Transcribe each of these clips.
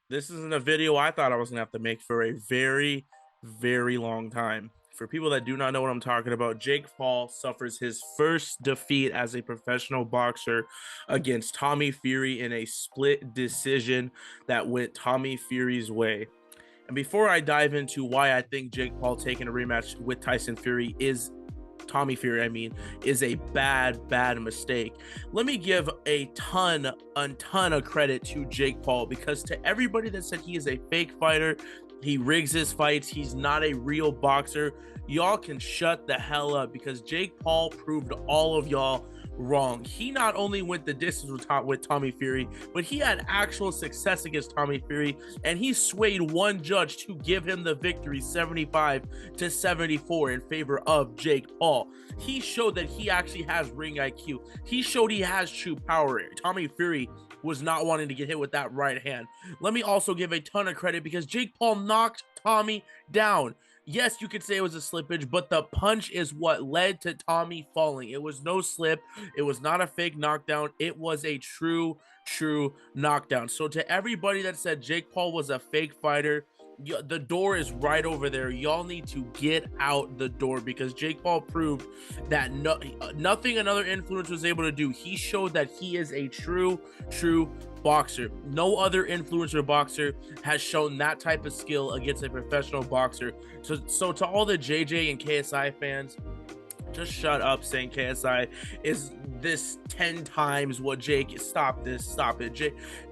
This isn't a video I thought I was gonna have to make for a very, very long time. For people that do not know what I'm talking about, Jake Paul suffers his first defeat as a professional boxer against Tommy Fury in a split decision that went Tommy Fury's way. And before I dive into why I think Jake Paul taking a rematch with Tyson Fury is Tommy Fury, I mean, is a bad mistake. Let me give a ton of credit to Jake Paul, because to everybody that said he is a fake fighter, he rigs his fights, he's not a real boxer, y'all can shut the hell up, because Jake Paul proved all of y'all wrong. He not only went the distance with Tommy Fury, but he had actual success against Tommy Fury, and he swayed one judge to give him the victory 75-74 in favor of Jake Paul. He showed that he actually has ring IQ. He showed he has true power. Tommy Fury was not wanting to get hit with that right hand. Let me also give a ton of credit, because Jake Paul knocked Tommy down. Yes, you could say it was a slippage, but the punch is what led to Tommy falling. It was no slip. It was not a fake knockdown. It was a true knockdown. So to everybody that said Jake Paul was a fake fighter, the door is right over there. Y'all need to get out the door, because Jake Paul proved that nothing another influencer was able to do. He showed that he is a true boxer. No other influencer boxer has shown that type of skill against a professional boxer. So to all the JJ and KSI fans, just shut up saying KSI is this 10 times what Jake. Stop this. Stop it.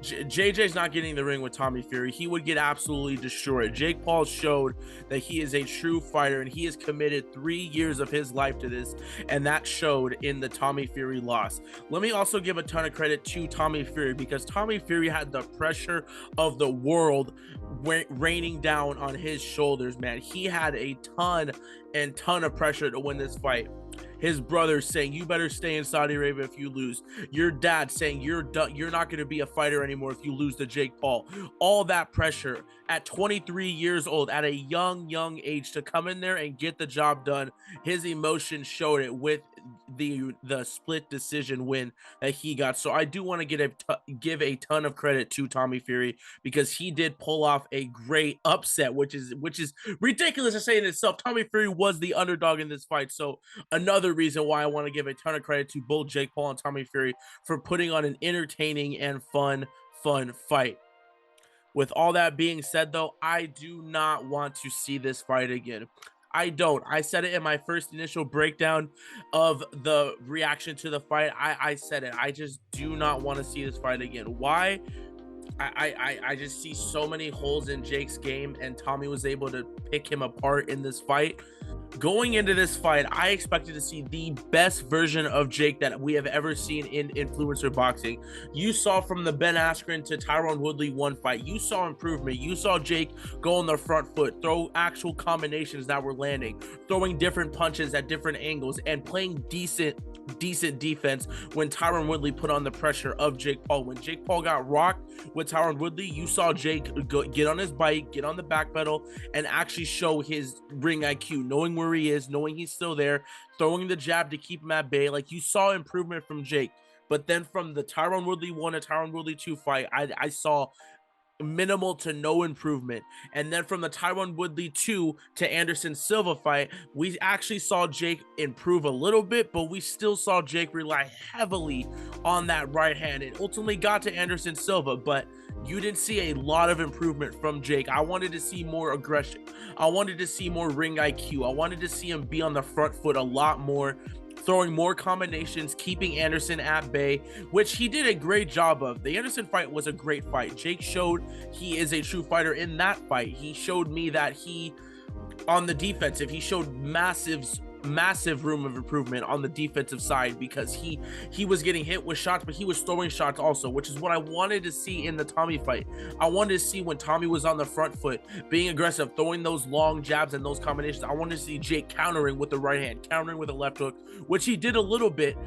JJ's not getting the ring with Tommy Fury. He would get absolutely destroyed. Jake Paul showed that he is a true fighter, and he has committed 3 years of his life to this, and that showed in the Tommy Fury loss. Let me also give a ton of credit to Tommy Fury, because Tommy Fury had the pressure of the world raining down on his shoulders, man. He had a ton of pressure to win this fight. His brother saying, "You better stay in Saudi Arabia if you lose." Your dad saying, "You're done. You're not going to be a fighter anymore if you lose to Jake Paul." All that pressure at 23 years old, at a young age, to come in there and get the job done. His emotions showed it with the split decision win that he got. So I do want to give a ton of credit to Tommy Fury, because he did pull off a great upset, which is ridiculous to say in itself. Tommy Fury was the underdog in this fight. So another reason why I want to give a ton of credit to both Jake Paul and Tommy Fury for putting on an entertaining and fun fight. With all that being said, though, I do not want to see this fight again. I don't. I said it in my first initial breakdown of the reaction to the fight. I said it. I just do not want to see this fight again. Why? I just see so many holes in Jake's game, and Tommy was able to pick him apart in this fight. Going into this fight, I expected to see the best version of Jake that we have ever seen in influencer boxing. You saw from the Ben Askren to Tyron Woodley one fight, you saw improvement. You saw Jake go on the front foot, throw actual combinations that were landing, throwing different punches at different angles, and playing decent defense when Tyron Woodley put on the pressure of Jake Paul. When Jake Paul got rocked with Tyron Woodley, you saw Jake get on his bike, get on the back pedal, and actually show his ring IQ, knowing where he is, knowing he's still there, throwing the jab to keep him at bay. Like, you saw improvement from Jake. But then from the Tyron Woodley 1 to Tyron Woodley 2 fight, I saw minimal to no improvement. And then from the Tyron Woodley 2 to Anderson Silva fight, we actually saw Jake improve a little bit, but we still saw Jake rely heavily on that right hand. It ultimately got to Anderson Silva, but you didn't see a lot of improvement from Jake. I wanted to see more aggression. I wanted to see more ring IQ. I wanted to see him be on the front foot a lot more, throwing more combinations, keeping Anderson at bay, which he did a great job of. The Anderson fight was a great fight. Jake showed he is a true fighter in that fight. He showed me that he, on the defensive, he showed massive room of improvement on the defensive side, because he was getting hit with shots, but he was throwing shots also, which is what I wanted to see in the Tommy fight. I wanted to see when Tommy was on the front foot, being aggressive, throwing those long jabs and those combinations. I wanted to see Jake countering with the right hand, countering with a left hook, which he did a little bit,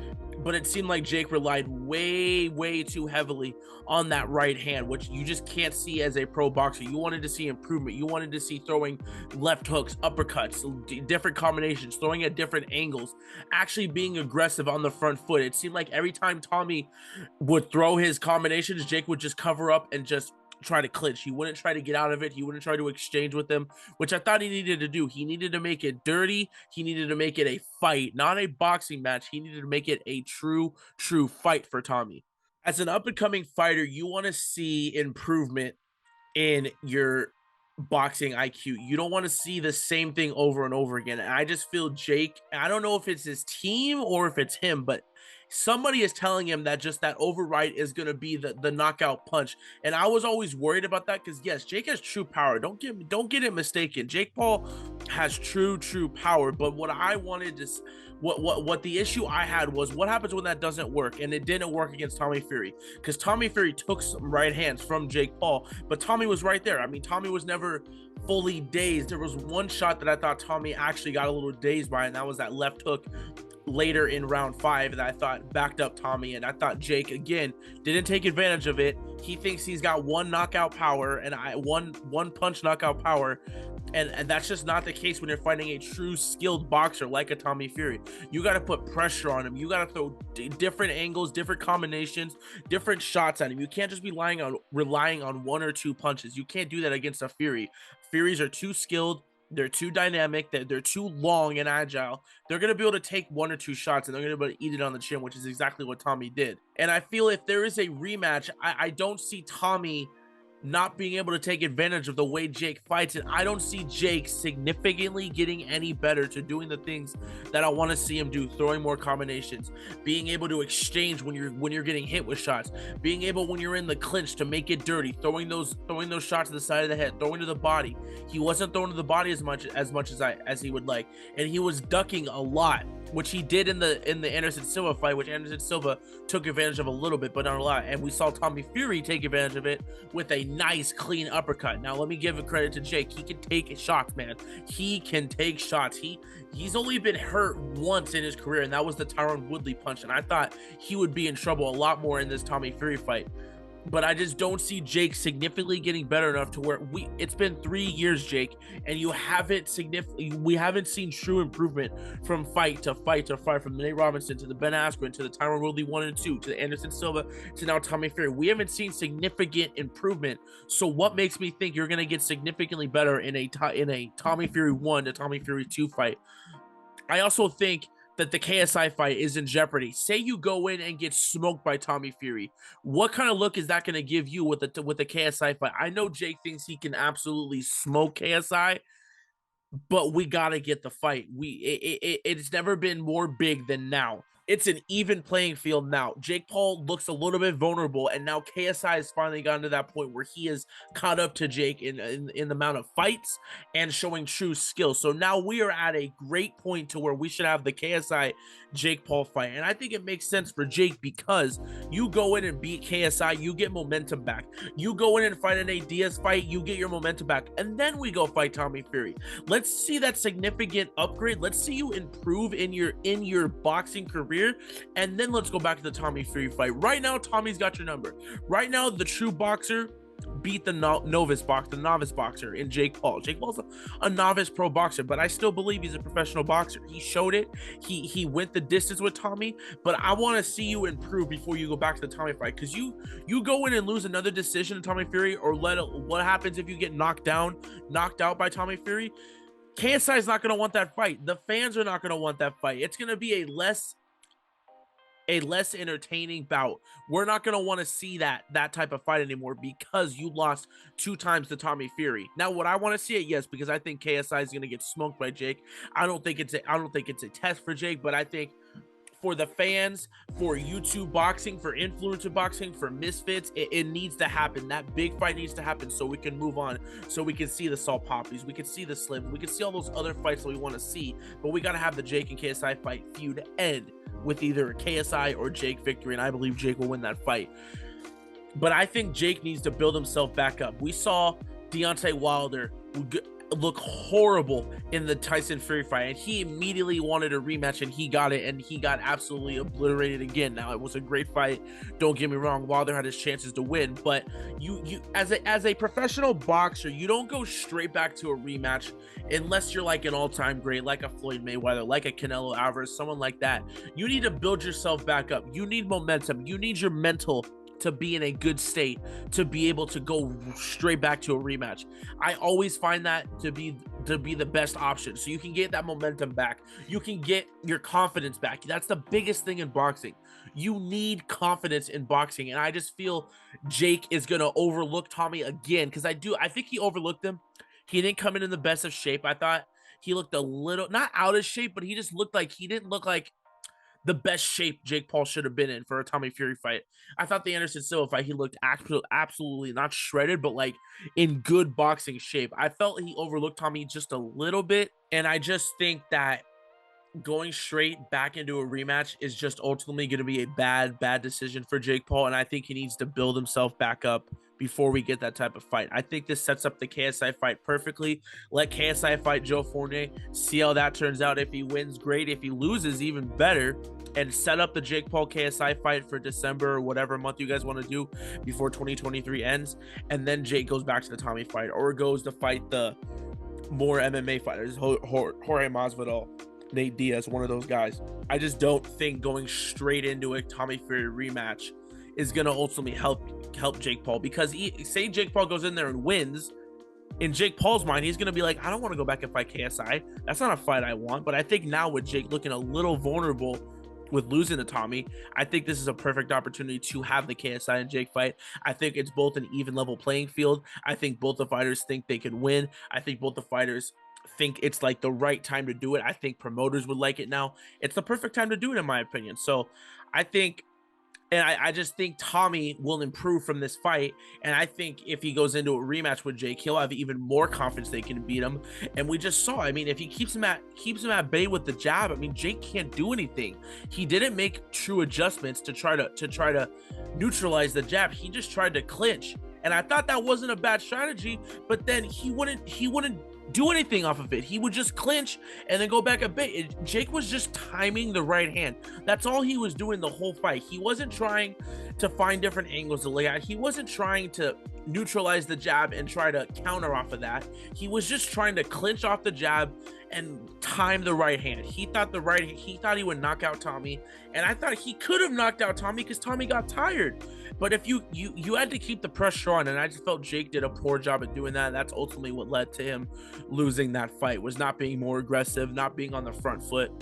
but it seemed like Jake relied way too heavily on that right hand, which you just can't see as a pro boxer. You wanted to see improvement. You wanted to see throwing left hooks, uppercuts, different combinations, throwing at different angles, actually being aggressive on the front foot. It seemed like every time Tommy would throw his combinations, Jake would just cover up and just try to clinch. He wouldn't try to get out of it. He wouldn't try to exchange with him, which I thought he needed to do. He needed to make it dirty. He needed to make it a fight, not a boxing match. He needed to make it a true fight for Tommy. As an up and coming fighter, you want to see improvement in your boxing IQ. You don't want to see the same thing over and over again. And I just feel Jake, I don't know if it's his team or if it's him, but somebody is telling him that just that override is going to be the knockout punch. And I was always worried about that because yes, Jake has true power. Don't get it mistaken. Jake Paul has true power, but what I wanted to what the issue I had was what happens when that doesn't work, and it didn't work against Tommy Fury because Tommy Fury took some right hands from Jake Paul, but Tommy was right there. I mean, Tommy was never fully dazed. There was one shot that I thought Tommy actually got a little dazed by, and that was that left hook later in round 5 that I thought backed up Tommy, and I thought Jake again didn't take advantage of it. He thinks he's got one knockout power and one punch knockout power, and that's just not the case when you're fighting a true skilled boxer like a Tommy Fury. You got to put pressure on him. You got to throw different angles, different combinations, different shots at him. You can't just be relying on one or two punches. You can't do that against a Fury. Furies are too skilled. They're too dynamic. They're too long and agile. They're going to be able to take one or two shots, and they're going to be able to eat it on the chin, which is exactly what Tommy did. And I feel if there is a rematch, I don't see Tommy not being able to take advantage of the way Jake fights, and I don't see Jake significantly getting any better to doing the things that I want to see him do, throwing more combinations, being able to exchange when you're getting hit with shots, being able when you're in the clinch to make it dirty, throwing those shots to the side of the head, throwing to the body. He wasn't throwing to the body as much as he would like, and he was ducking a lot, which he did in the Anderson Silva fight, which Anderson Silva took advantage of a little bit, but not a lot. And we saw Tommy Fury take advantage of it with a nice clean uppercut. Now let me give a credit to Jake. He can take shots, man. He can take shots. He's only been hurt once in his career, and that was the Tyron Woodley punch. And I thought he would be in trouble a lot more in this Tommy Fury fight. But I just don't see Jake significantly getting better enough to where it's been 3 years, Jake, and we haven't seen true improvement from fight to fight to fight, from the Nate Robinson to the Ben Askren to the Tyron Woodley 1 and 2 to the Anderson Silva to now Tommy Fury. We haven't seen significant improvement. So what makes me think you're going to get significantly better in a Tommy Fury 1 to Tommy Fury 2 fight? I also think that the KSI fight is in jeopardy. Say you go in and get smoked by Tommy Fury. What kind of look is that going to give you with the KSI fight? I know Jake thinks he can absolutely smoke KSI, but we got to get the fight. It's never been more big than now. It's an even playing field now. Jake Paul looks a little bit vulnerable, and now KSI has finally gotten to that point where he is caught up to Jake in the amount of fights and showing true skill. So now we are at a great point to where we should have the KSI Jake Paul fight. And I think it makes sense for Jake because you go in and beat KSI, you get momentum back. You go in and fight an Nate Diaz fight, you get your momentum back. And then we go fight Tommy Fury. Let's see that significant upgrade. Let's see you improve in your boxing career. And then let's go back to the Tommy Fury fight. Right now, Tommy's got your number. Right now, the true boxer beat the novice boxer in Jake Paul. Jake Paul's a novice pro boxer, but I still believe he's a professional boxer. He showed it. He went the distance with Tommy, but I want to see you improve before you go back to the Tommy fight, because you go in and lose another decision to Tommy Fury, or what happens if you get knocked out by Tommy Fury? KSI is not going to want that fight. The fans are not going to want that fight. It's going to be a less entertaining bout. We're not going to want to see that type of fight anymore because you lost 2 times to Tommy Fury. Now, would I want to see it? Yes, because I think KSI is going to get smoked by Jake. I don't think it's a test for Jake, but I think for the fans, for YouTube boxing, for influencer boxing, for misfits, it needs to happen. That big fight needs to happen so we can move on, so we can see the Salt Poppies, we can see the Slim, we can see all those other fights that we want to see, but we got to have the Jake and KSI fight feud end with either KSI or Jake victory, and I believe Jake will win that fight. But I think Jake needs to build himself back up. We saw Deontay Wilder look horrible in the Tyson Fury fight, and he immediately wanted a rematch, and he got it, and he got absolutely obliterated again. Now, it was a great fight, don't get me wrong. Wilder had his chances to win, but you as a professional boxer, you don't go straight back to a rematch unless you're like an all-time great, like a Floyd Mayweather, like a Canelo Alvarez, someone like that. You need to build yourself back up. You need momentum. You need your mental to be in a good state to be able to go straight back to a rematch. I always find that to be the best option. So you can get that momentum back. You can get your confidence back. That's the biggest thing in boxing. You need confidence in boxing. And I just feel Jake is gonna overlook Tommy again. I think he overlooked him. He didn't come in the best of shape. I thought he looked a little not out of shape, but he didn't look like the best shape Jake Paul should have been in for a Tommy Fury fight. I thought the Anderson Silva fight, he looked absolutely not shredded, but like in good boxing shape. I felt he overlooked Tommy just a little bit. And I just think that going straight back into a rematch is just ultimately going to be a bad decision for Jake Paul. And I think he needs to build himself back up before we get that type of fight. I think this sets up the KSI fight perfectly. Let KSI fight Joe Fournier, see how that turns out. If he wins, great. If he loses, even better. And set up the Jake Paul KSI fight for December or whatever month you guys want to do before 2023 ends. And then Jake goes back to the Tommy fight or goes to fight the more MMA fighters, Jorge Masvidal, Nate Diaz, one of those guys. I just don't think going straight into a Tommy Fury rematch is going to ultimately help Jake Paul, because say Jake Paul goes in there and wins, in Jake Paul's mind, he's going to be like, I don't want to go back and fight KSI. That's not a fight I want. But I think now with Jake looking a little vulnerable with losing to Tommy, I think this is a perfect opportunity to have the KSI and Jake fight. I think it's both an even level playing field. I think both the fighters think they can win. I think both the fighters think it's like the right time to do it. I think promoters would like it now. It's the perfect time to do it, in my opinion. So I think, and I just think Tommy will improve from this fight. And I think if he goes into a rematch with Jake, he'll have even more confidence they can beat him. And we just saw, I mean, if he keeps him at bay with the jab, I mean, Jake can't do anything. He didn't make true adjustments to try to neutralize the jab. He just tried to clinch. And I thought that wasn't a bad strategy, but then he wouldn't do anything off of it. He would just clinch and then go back a bit. Jake was just timing the right hand. That's all he was doing the whole fight. He wasn't trying to find different angles to lay out. He wasn't trying to neutralize the jab and try to counter off of that. He was just trying to clinch off the jab and time the right hand. He thought he would knock out Tommy, and I thought he could have knocked out Tommy because Tommy got tired. But if you had to keep the pressure on, and I just felt Jake did a poor job at doing that. That's ultimately what led to him losing that fight, was not being more aggressive, not being on the front foot,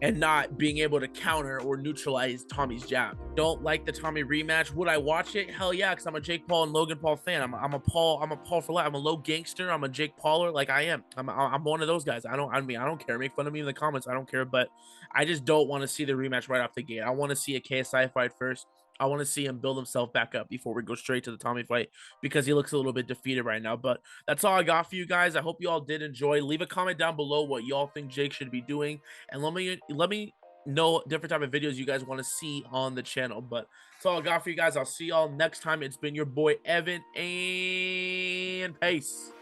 and not being able to counter or neutralize Tommy's jab. Don't like the Tommy rematch. Would I watch it? Hell yeah, because I'm a Jake Paul and Logan Paul fan. I'm a Paul for life. I'm a low gangster. I'm a Jake Pauler. Like I am. I'm one of those guys. I don't care. Make fun of me in the comments. I don't care. But I just don't want to see the rematch right off the gate. I want to see a KSI fight first. I want to see him build himself back up before we go straight to the Tommy fight, because he looks a little bit defeated right now. But that's all I got for you guys. I hope you all did enjoy. Leave a comment down below what y'all think Jake should be doing, and let me know different type of videos you guys want to see on the channel. But that's all I got for you guys. I'll see y'all next time. It's been your boy Evan, and peace.